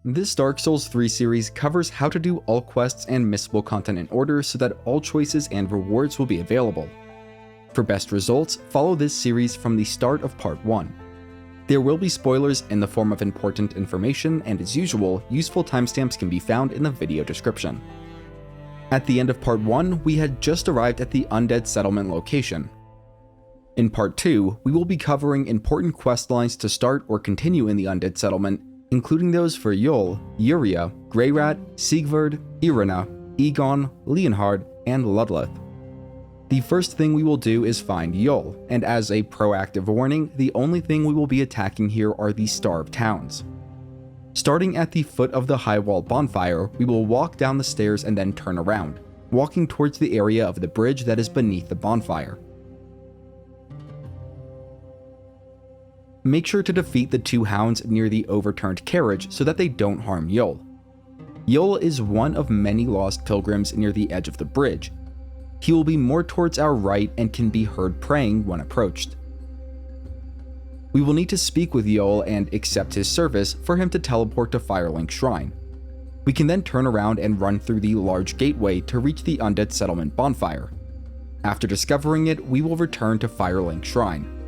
This Dark Souls 3 series covers how to do all quests and missable content in order so that all choices and rewards will be available. For best results, follow this series from the start of Part 1. There will be spoilers in the form of important information, and as usual, useful timestamps can be found in the video description. At the end of Part 1, we had just arrived at the Undead Settlement location. In Part 2, we will be covering important quest lines to start or continue in the Undead Settlement, including those for Yoel, Yura, Greirat, Siegward, Irina, Egon, Leonhard, and Ludleth. The first thing we will do is find Yoel, and as a proactive warning, the only thing we will be attacking here are the starved towns. Starting at the foot of the high wall bonfire, we will walk down the stairs and then turn around, walking towards the area of the bridge that is beneath the bonfire. Make sure to defeat the two hounds near the overturned carriage so that they don't harm Yoel. Yoel is one of many lost pilgrims near the edge of the bridge. He will be more towards our right and can be heard praying when approached. We will need to speak with Yoel and accept his service for him to teleport to Firelink Shrine. We can then turn around and run through the large gateway to reach the Undead Settlement bonfire. After discovering it, we will return to Firelink Shrine.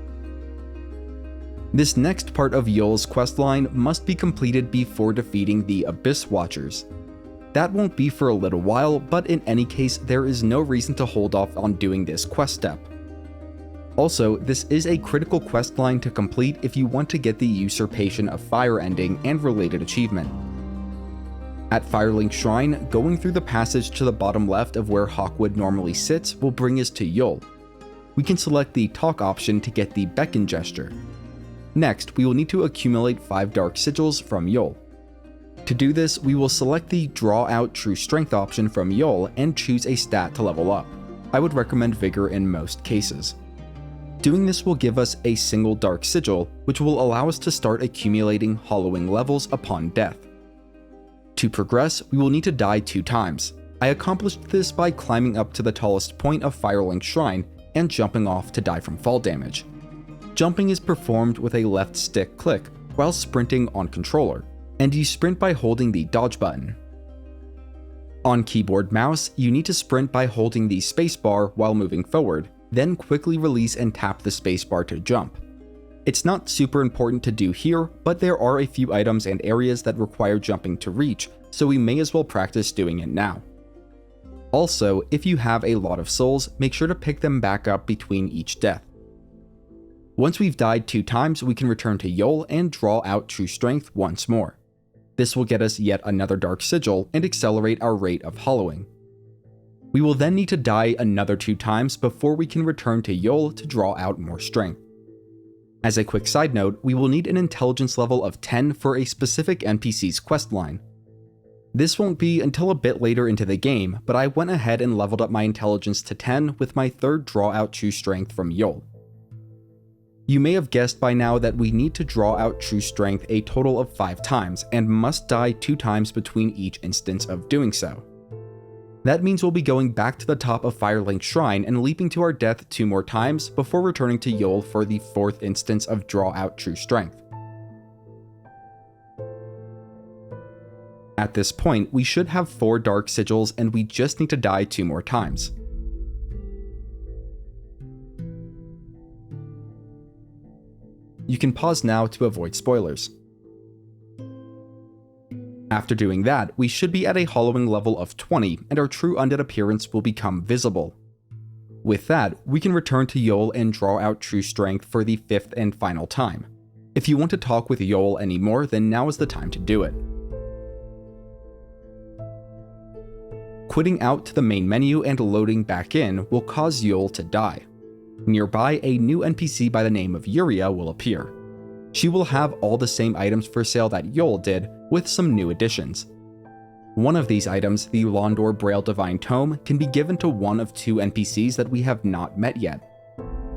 This next part of Yoel's questline must be completed before defeating the Abyss Watchers. That won't be for a little while, but in any case, there is no reason to hold off on doing this quest step. Also, this is a critical questline to complete if you want to get the Usurpation of Fire ending and related achievement. At Firelink Shrine, going through the passage to the bottom left of where Hawkwood normally sits will bring us to Yoel. We can select the talk option to get the Beckon gesture. Next, we will need to accumulate 5 Dark Sigils from Yoel. To do this, we will select the Draw Out True Strength option from Yoel and choose a stat to level up. I would recommend Vigor in most cases. Doing this will give us a single Dark Sigil, which will allow us to start accumulating Hollowing levels upon death. To progress, we will need to die 2 times. I accomplished this by climbing up to the tallest point of Firelink Shrine and jumping off to die from fall damage. Jumping is performed with a left stick click while sprinting on controller, and you sprint by holding the dodge button. On keyboard mouse, you need to sprint by holding the spacebar while moving forward, then quickly release and tap the spacebar to jump. It's not super important to do here, but there are a few items and areas that require jumping to reach, so we may as well practice doing it now. Also, if you have a lot of souls, make sure to pick them back up between each death. Once we've died 2 times, we can return to Yoel and draw out True Strength once more. This will get us yet another Dark Sigil and accelerate our rate of hollowing. We will then need to die another 2 times before we can return to Yoel to draw out more strength. As a quick side note, we will need an intelligence level of 10 for a specific NPC's questline. This won't be until a bit later into the game, but I went ahead and leveled up my intelligence to 10 with my 3rd Draw Out True Strength from Yoel. You may have guessed by now that we need to draw out True Strength a total of 5 times, and must die 2 times between each instance of doing so. That means we'll be going back to the top of Firelink Shrine and leaping to our death 2 more times before returning to Yoel for the 4th instance of Draw Out True Strength. At this point, we should have 4 Dark Sigils and we just need to die 2 more times. You can pause now to avoid spoilers. After doing that, we should be at a hollowing level of 20 and our true undead appearance will become visible. With that, we can return to Yoel and draw out True Strength for the 5th and final time. If you want to talk with Yoel anymore, then now is the time to do it. Quitting out to the main menu and loading back in will cause Yoel to die. Nearby, a new NPC by the name of Yura will appear. She will have all the same items for sale that Yoel did, with some new additions. One of these items, the Londor Braille Divine Tome, can be given to one of 2 NPCs that we have not met yet.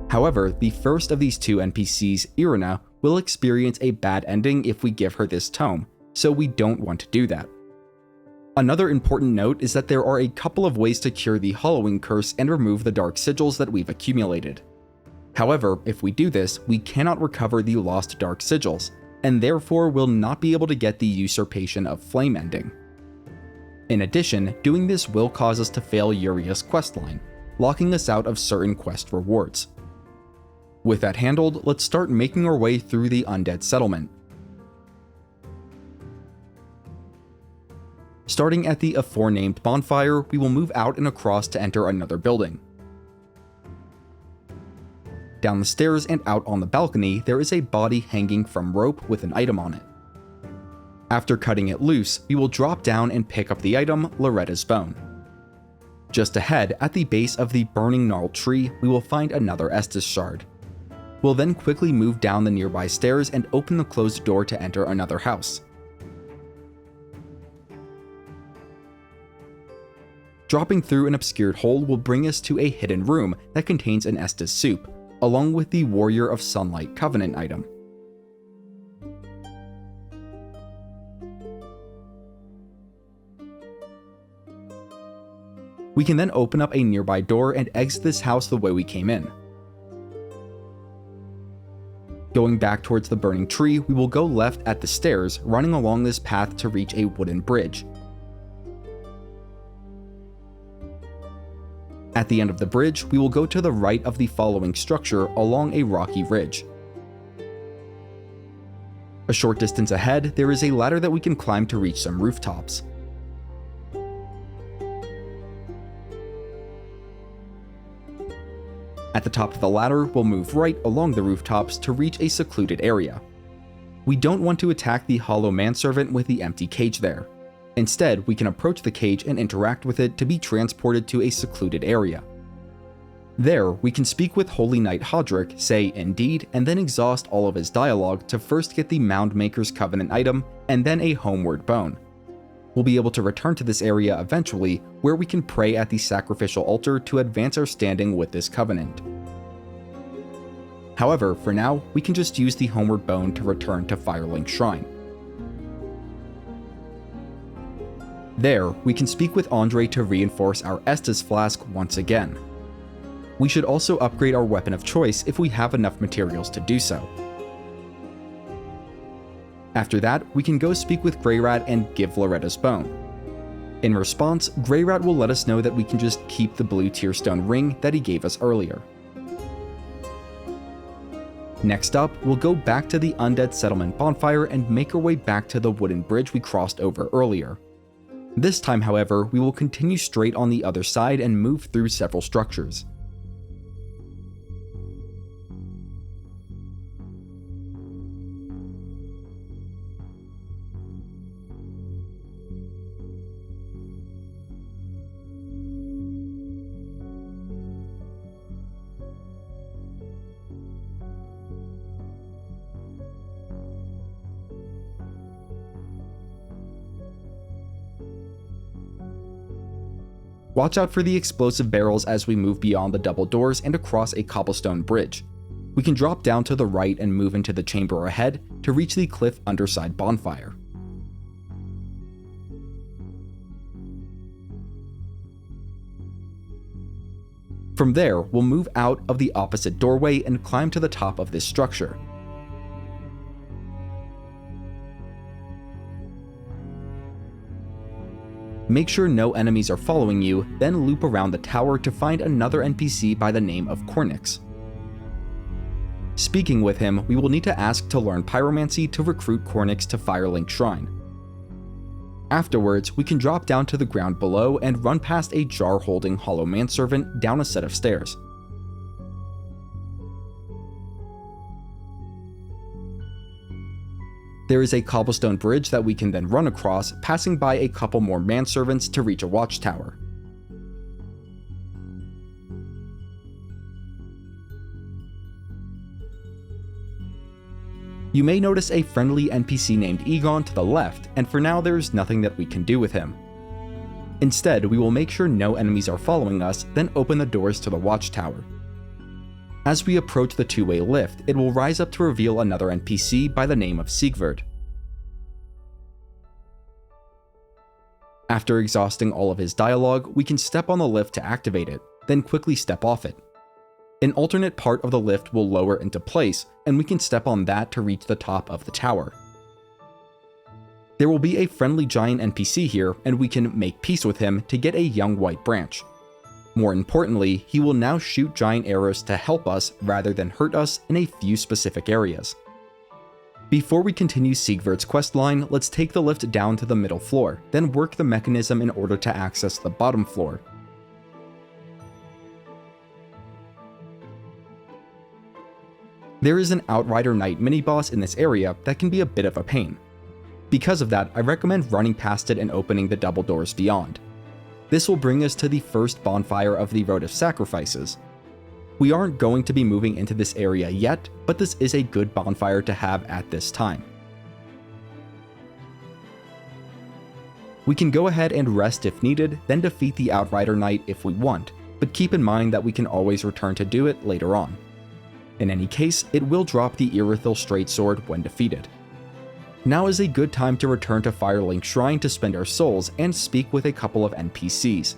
However, the first of these 2 NPCs, Irina, will experience a bad ending if we give her this tome, so we don't want to do that. Another important note is that there are a couple of ways to cure the Hollowing curse and remove the Dark Sigils that we've accumulated. However, if we do this, we cannot recover the lost Dark Sigils, and therefore will not be able to get the Usurpation of Flame ending. In addition, doing this will cause us to fail Yura's questline, locking us out of certain quest rewards. With that handled, let's start making our way through the Undead Settlement. Starting at the aforenamed Bonfire, we will move out and across to enter another building. Down the stairs and out on the balcony, there is a body hanging from rope with an item on it. After cutting it loose, we will drop down and pick up the item, Loretta's Bone. Just ahead, at the base of the burning gnarled tree, we will find another Estus shard. We'll then quickly move down the nearby stairs and open the closed door to enter another house. Dropping through an obscured hole will bring us to a hidden room that contains an Estus soup, along with the Warrior of Sunlight Covenant item. We can then open up a nearby door and exit this house the way we came in. Going back towards the burning tree, we will go left at the stairs, running along this path to reach a wooden bridge. At the end of the bridge, we will go to the right of the following structure along a rocky ridge. A short distance ahead, there is a ladder that we can climb to reach some rooftops. At the top of the ladder, we'll move right along the rooftops to reach a secluded area. We don't want to attack the hollow manservant with the empty cage there. Instead, we can approach the cage and interact with it to be transported to a secluded area. There, we can speak with Holy Knight Hodrick, say "Indeed," and then exhaust all of his dialogue to first get the Mound-Makers Covenant item and then a homeward bone. We'll be able to return to this area eventually, where we can pray at the sacrificial altar to advance our standing with this covenant. However, for now, we can just use the homeward bone to return to Firelink Shrine. There, we can speak with Andre to reinforce our Estus flask once again. We should also upgrade our weapon of choice if we have enough materials to do so. After that, we can go speak with Greirat and give Loretta's Bone. In response, Greirat will let us know that we can just keep the blue tearstone ring that he gave us earlier. Next up, we'll go back to the Undead Settlement Bonfire and make our way back to the wooden bridge we crossed over earlier. This time, however, we will continue straight on the other side and move through several structures. Watch out for the explosive barrels as we move beyond the double doors and across a cobblestone bridge. We can drop down to the right and move into the chamber ahead to reach the cliff underside bonfire. From there, we'll move out of the opposite doorway and climb to the top of this structure. Make sure no enemies are following you, then loop around the tower to find another NPC by the name of Cornyx. Speaking with him, we will need to ask to learn Pyromancy to recruit Cornyx to Firelink Shrine. Afterwards, we can drop down to the ground below and run past a jar-holding hollow manservant down a set of stairs. There is a cobblestone bridge that we can then run across, passing by a couple more manservants to reach a watchtower. You may notice a friendly NPC named Egon to the left, and for now there is nothing that we can do with him. Instead, we will make sure no enemies are following us, then open the doors to the watchtower. As we approach the two-way lift, it will rise up to reveal another NPC by the name of Siegward. After exhausting all of his dialogue, we can step on the lift to activate it, then quickly step off it. An alternate part of the lift will lower into place, and we can step on that to reach the top of the tower. There will be a friendly giant NPC here, and we can make peace with him to get a young white branch. More importantly, he will now shoot giant arrows to help us rather than hurt us in a few specific areas. Before we continue Siegward's questline, let's take the lift down to the middle floor, then work the mechanism in order to access the bottom floor. There is an Outrider Knight mini-boss in this area that can be a bit of a pain. Because of that, I recommend running past it and opening the double doors beyond. This will bring us to the first bonfire of the Road of Sacrifices. We aren't going to be moving into this area yet, but this is a good bonfire to have at this time. We can go ahead and rest if needed, then defeat the Outrider Knight if we want, but keep in mind that we can always return to do it later on. In any case, it will drop the Irithyll Straight Sword when defeated. Now is a good time to return to Firelink Shrine to spend our souls and speak with a couple of NPCs.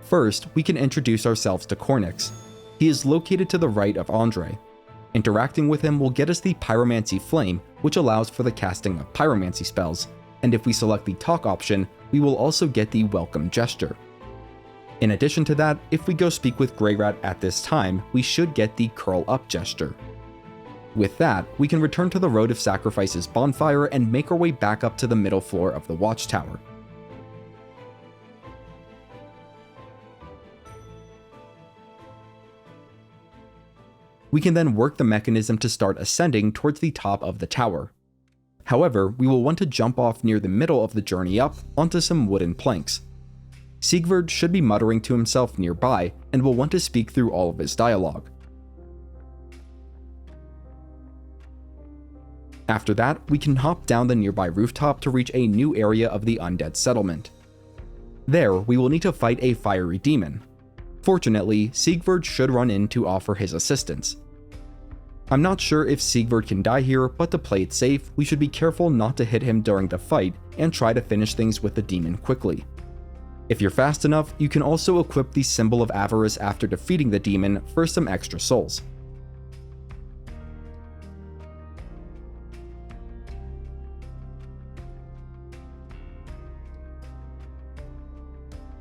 First, we can introduce ourselves to Cornyx. He is located to the right of Andre. Interacting with him will get us the Pyromancy Flame, which allows for the casting of pyromancy spells, and if we select the talk option, we will also get the Welcome Gesture. In addition to that, if we go speak with Greirat at this time, we should get the Curl Up gesture. With that, we can return to the Road of Sacrifices bonfire and make our way back up to the middle floor of the Watchtower. We can then work the mechanism to start ascending towards the top of the tower. However, we will want to jump off near the middle of the journey up onto some wooden planks. Siegward should be muttering to himself nearby and will want to speak through all of his dialogue. After that, we can hop down the nearby rooftop to reach a new area of the Undead Settlement. There, we will need to fight a fiery demon. Fortunately, Siegward should run in to offer his assistance. I'm not sure if Siegward can die here, but to play it safe, we should be careful not to hit him during the fight and try to finish things with the demon quickly. If you're fast enough, you can also equip the Symbol of Avarice after defeating the demon for some extra souls.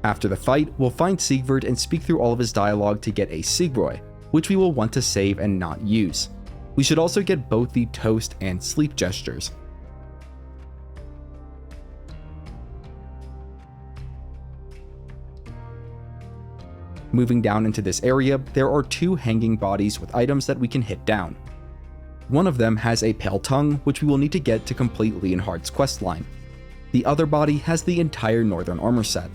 After the fight, we'll find Siegward and speak through all of his dialogue to get a Siegbrau, which we will want to save and not use. We should also get both the Toast and Sleep gestures. Moving down into this area, there are two hanging bodies with items that we can hit down. One of them has a Pale Tongue, which we will need to get to complete Leonhardt's questline. The other body has the entire Northern armor set.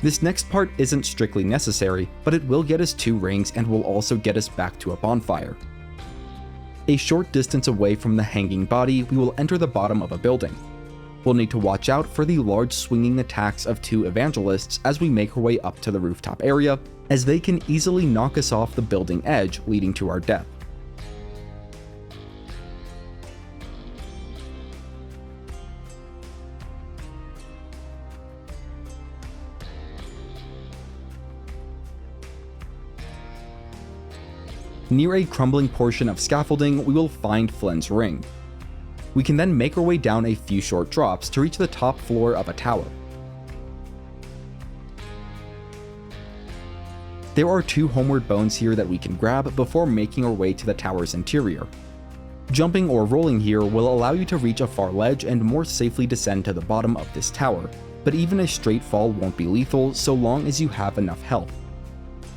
This next part isn't strictly necessary, but it will get us 2 rings and will also get us back to a bonfire. A short distance away from the hanging body, we will enter the bottom of a building. We'll need to watch out for the large swinging attacks of 2 evangelists as we make our way up to the rooftop area, as they can easily knock us off the building edge, leading to our death. Near a crumbling portion of scaffolding, we will find Flynn's ring. We can then make our way down a few short drops to reach the top floor of a tower. There are 2 homeward bones here that we can grab before making our way to the tower's interior. Jumping or rolling here will allow you to reach a far ledge and more safely descend to the bottom of this tower, but even a straight fall won't be lethal so long as you have enough health.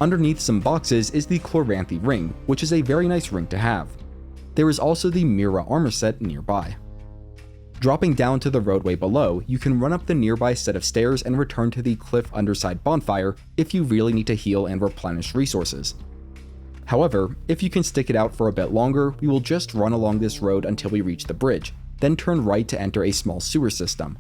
Underneath some boxes is the Chloranthy ring, which is a very nice ring to have. There is also the Mirrah armor set nearby. Dropping down to the roadway below, you can run up the nearby set of stairs and return to the cliff underside bonfire if you really need to heal and replenish resources. However, if you can stick it out for a bit longer, we will just run along this road until we reach the bridge, then turn right to enter a small sewer system.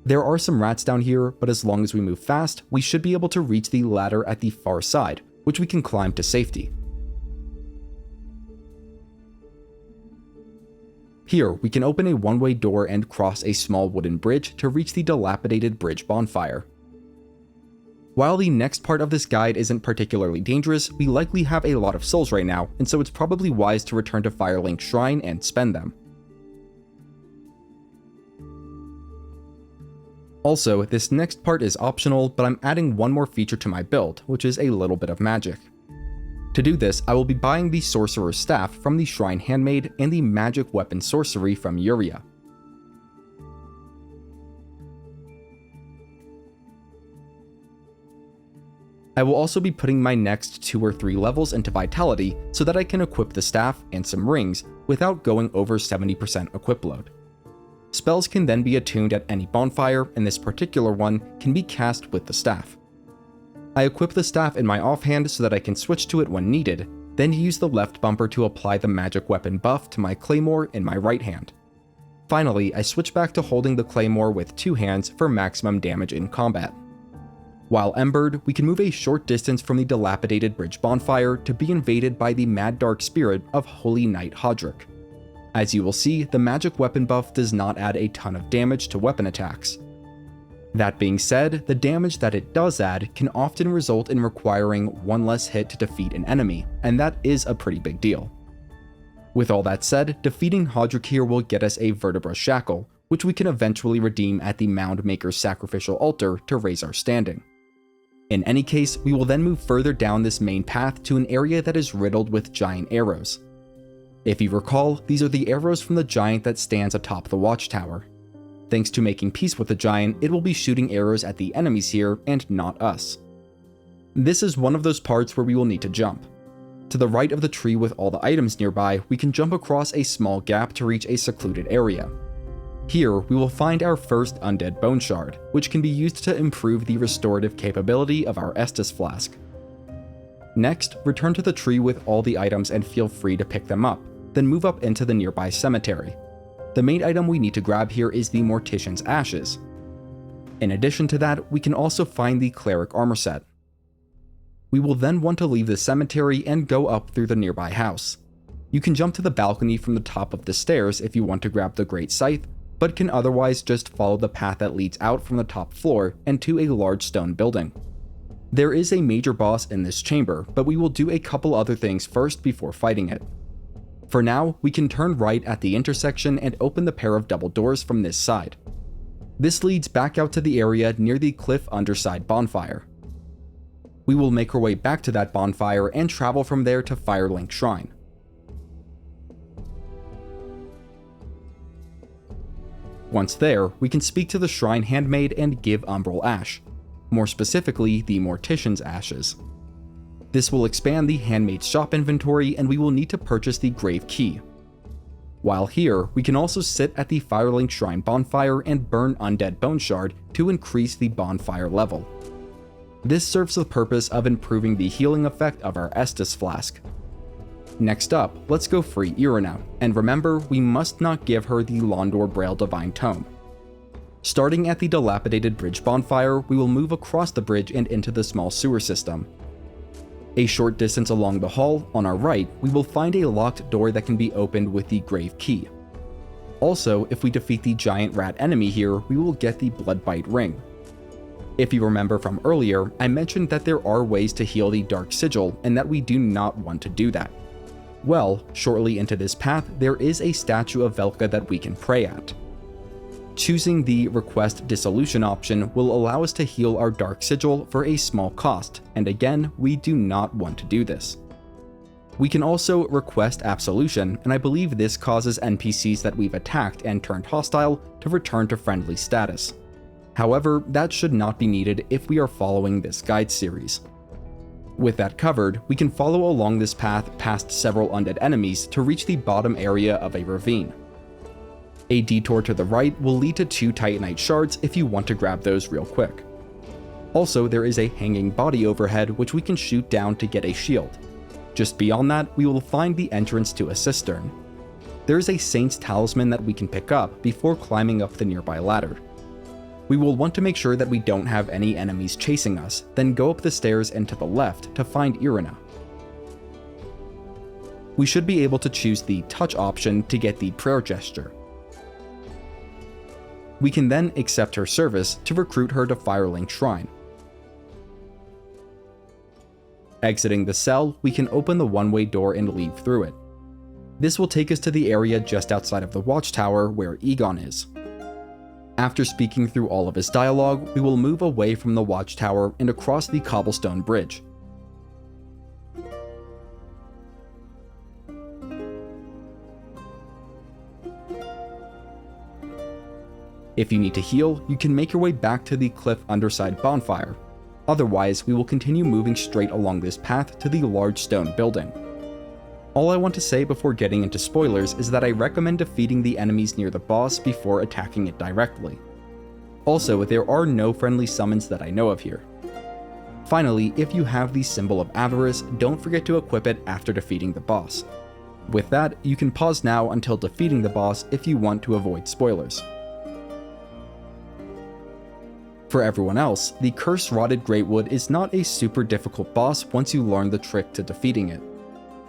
There are some rats down here, but as long as we move fast, we should be able to reach the ladder at the far side, which we can climb to safety. Here, we can open a one-way door and cross a small wooden bridge to reach the dilapidated bridge bonfire. While the next part of this guide isn't particularly dangerous, we likely have a lot of souls right now, and so it's probably wise to return to Firelink Shrine and spend them. Also, this next part is optional, but I'm adding one more feature to my build, which is a little bit of magic. To do this, I will be buying the Sorcerer's Staff from the Shrine Handmaid and the Magic Weapon Sorcery from Yura. I will also be putting my next 2 or 3 levels into Vitality so that I can equip the staff and some rings without going over 70% equip load. Spells can then be attuned at any bonfire, and this particular one can be cast with the staff. I equip the staff in my offhand so that I can switch to it when needed, then use the left bumper to apply the magic weapon buff to my claymore in my right hand. Finally, I switch back to holding the claymore with 2 hands for maximum damage in combat. While embered, we can move a short distance from the dilapidated bridge bonfire to be invaded by the mad dark spirit of Holy Knight Hodrick. As you will see, the magic weapon buff does not add a ton of damage to weapon attacks. That being said, the damage that it does add can often result in requiring 1 less hit to defeat an enemy, and that is a pretty big deal. With all that said, defeating Hodrick here will get us a Vertebra Shackle, which we can eventually redeem at the Mound-Makers Sacrificial Altar to raise our standing. In any case, we will then move further down this main path to an area that is riddled with giant arrows. If you recall, these are the arrows from the giant that stands atop the Watchtower. Thanks to making peace with the giant, it will be shooting arrows at the enemies here and not us. This is one of those parts where we will need to jump. To the right of the tree with all the items nearby, we can jump across a small gap to reach a secluded area. Here, we will find our first Undead Bone Shard, which can be used to improve the restorative capability of our Estus Flask. Next, return to the tree with all the items and feel free to pick them up, then move up into the nearby cemetery. The main item we need to grab here is the Mortician's Ashes. In addition to that, we can also find the Cleric Armor Set. We will then want to leave the cemetery and go up through the nearby house. You can jump to the balcony from the top of the stairs if you want to grab the Great Scythe, but can otherwise just follow the path that leads out from the top floor and to a large stone building. There is a major boss in this chamber, but we will do a couple other things first before fighting it. For now, we can turn right at the intersection and open the pair of double doors from this side. This leads back out to the area near the cliff Underside bonfire. We will make our way back to that bonfire and travel from there to Firelink Shrine. Once there, we can speak to the Shrine Handmaid and give Umbral Ash, more specifically the Mortician's Ashes. This will expand the Handmaid's shop inventory, and we will need to purchase the Grave Key. While here, we can also sit at the Firelink Shrine bonfire and burn Undead Bone Shard to increase the bonfire level. This serves the purpose of improving the healing effect of our Estus Flask. Next up, let's go free Irina, and remember, we must not give her the Londor Braille Divine Tome. Starting at the dilapidated bridge bonfire, we will move across the bridge and into the small sewer system. A short distance along the hall, on our right, we will find a locked door that can be opened with the Grave Key. Also, if we defeat the giant rat enemy here, we will get the Bloodbite Ring. If you remember from earlier, I mentioned that there are ways to heal the Dark Sigil and that we do not want to do that. Well, shortly into this path, there is a statue of Velka that we can pray at. Choosing the Request Dissolution option will allow us to heal our Dark Sigil for a small cost, and again, we do not want to do this. We can also request Absolution, and I believe this causes NPCs that we've attacked and turned hostile to return to friendly status. However, that should not be needed if we are following this guide series. With that covered, we can follow along this path past several undead enemies to reach the bottom area of a ravine. A detour to the right will lead to 2 Titanite shards if you want to grab those real quick. Also, there is a hanging body overhead which we can shoot down to get a shield. Just beyond that, we will find the entrance to a cistern. There is a Saint's Talisman that we can pick up before climbing up the nearby ladder. We will want to make sure that we don't have any enemies chasing us, then go up the stairs and to the left to find Irina. We should be able to choose the touch option to get the prayer gesture. We can then accept her service to recruit her to Firelink Shrine. Exiting the cell, we can open the one-way door and leave through it. This will take us to the area just outside of the Watchtower where Egon is. After speaking through all of his dialogue, we will move away from the Watchtower and across the cobblestone bridge. If you need to heal, you can make your way back to the cliff Underside Bonfire. Otherwise, we will continue moving straight along this path to the large stone building. All I want to say before getting into spoilers is that I recommend defeating the enemies near the boss before attacking it directly. Also, there are no friendly summons that I know of here. Finally, if you have the Symbol of Avarice, don't forget to equip it after defeating the boss. With that, you can pause now until defeating the boss if you want to avoid spoilers. For everyone else, the Cursed Rotted Greatwood is not a super difficult boss once you learn the trick to defeating it.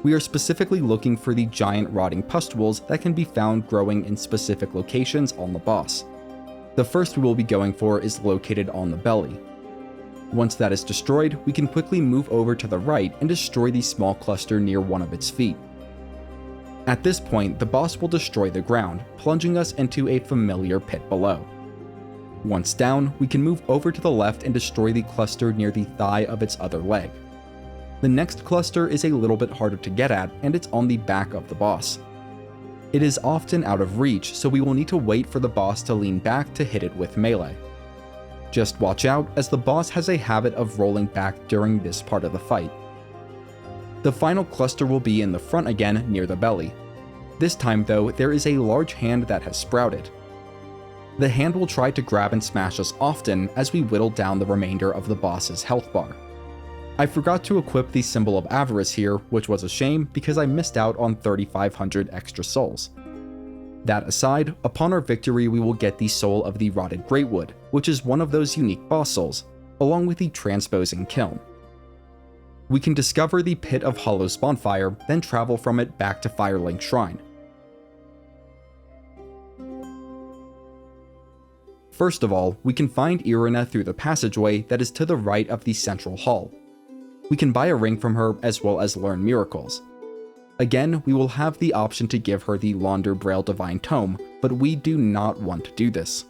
We are specifically looking for the giant rotting pustules that can be found growing in specific locations on the boss. The first we will be going for is located on the belly. Once that is destroyed, we can quickly move over to the right and destroy the small cluster near one of its feet. At this point, the boss will destroy the ground, plunging us into a familiar pit below. Once down, we can move over to the left and destroy the cluster near the thigh of its other leg. The next cluster is a little bit harder to get at, and it's on the back of the boss. It is often out of reach, so we will need to wait for the boss to lean back to hit it with melee. Just watch out, as the boss has a habit of rolling back during this part of the fight. The final cluster will be in the front again near the belly. This time though, there is a large hand that has sprouted. The hand will try to grab and smash us often as we whittle down the remainder of the boss's health bar. I forgot to equip the Symbol of Avarice here, which was a shame because I missed out on 3,500 extra souls. That aside, upon our victory we will get the Soul of the Rotted Greatwood, which is one of those unique boss souls, along with the Transposing Kiln. We can discover the Pit of Hollows Bonfire, then travel from it back to Firelink Shrine. First of all, we can find Irina through the passageway that is to the right of the central hall. We can buy a ring from her as well as learn miracles. Again, we will have the option to give her the Londor Braille Divine Tome, but we do not want to do this.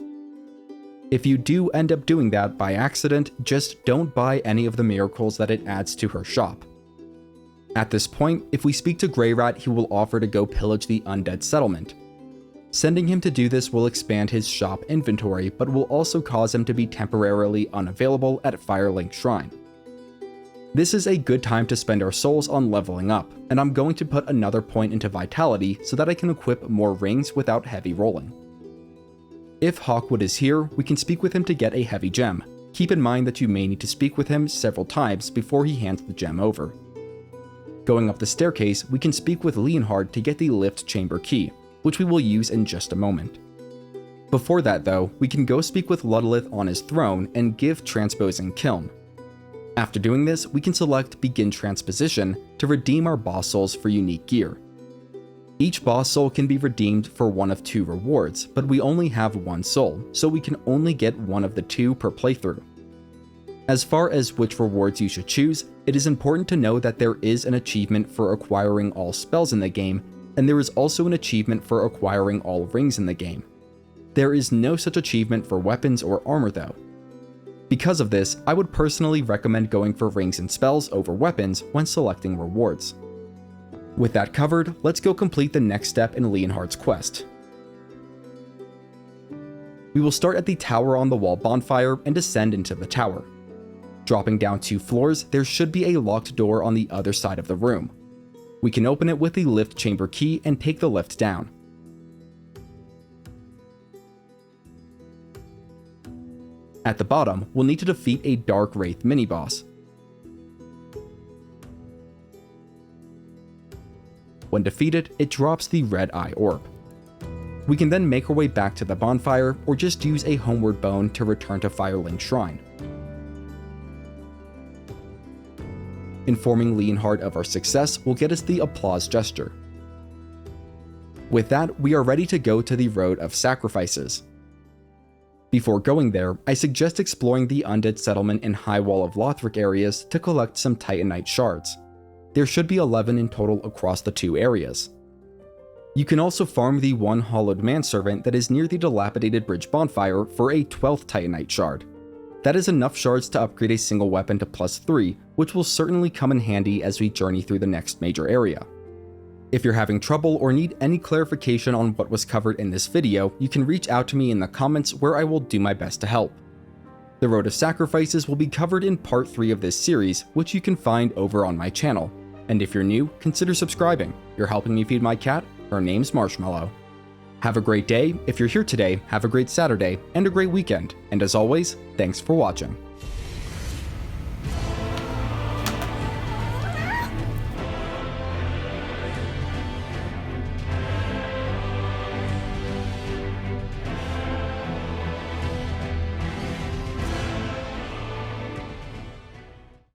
If you do end up doing that by accident, just don't buy any of the miracles that it adds to her shop. At this point, if we speak to Greirat, he will offer to go pillage the Undead Settlement. Sending him to do this will expand his shop inventory, but will also cause him to be temporarily unavailable at Firelink Shrine. This is a good time to spend our souls on leveling up, and I'm going to put another point into Vitality so that I can equip more rings without heavy rolling. If Hawkwood is here, we can speak with him to get a heavy gem. Keep in mind that you may need to speak with him several times before he hands the gem over. Going up the staircase, we can speak with Leonhard to get the lift chamber key, which we will use in just a moment. Before that though, we can go speak with Ludolith on his throne and give Transposing Kiln. After doing this, we can select Begin Transposition to redeem our boss souls for unique gear. Each boss soul can be redeemed for one of two rewards, but we only have one soul, so we can only get one of the two per playthrough. As far as which rewards you should choose, it is important to know that there is an achievement for acquiring all spells in the game, and there is also an achievement for acquiring all rings in the game. There is no such achievement for weapons or armor though. Because of this, I would personally recommend going for rings and spells over weapons when selecting rewards. With that covered, let's go complete the next step in Leonhard's quest. We will start at the tower on the wall bonfire and descend into the tower. Dropping down 2 floors, there should be a locked door on the other side of the room. We can open it with the lift chamber key and take the lift down. At the bottom, we'll need to defeat a Dark Wraith mini-boss. When defeated, it drops the Red Eye Orb. We can then make our way back to the bonfire, or just use a homeward bone to return to Firelink Shrine. Informing Leonhard of our success will get us the applause gesture. With that, we are ready to go to the Road of Sacrifices. Before going there, I suggest exploring the Undead Settlement and High Wall of Lothric areas to collect some Titanite shards. There should be 11 in total across the two areas. You can also farm the one hollowed manservant that is near the Dilapidated Bridge Bonfire for a 12th Titanite shard. That is enough shards to upgrade a single weapon to +3, which will certainly come in handy as we journey through the next major area. If you're having trouble or need any clarification on what was covered in this video, you can reach out to me in the comments where I will do my best to help. The Road of Sacrifices will be covered in part 3 of this series, which you can find over on my channel. And if you're new, consider subscribing. You're helping me feed my cat. Her name's Marshmallow. Have a great day. If you're here today, have a great Saturday and a great weekend. And as always, thanks for watching.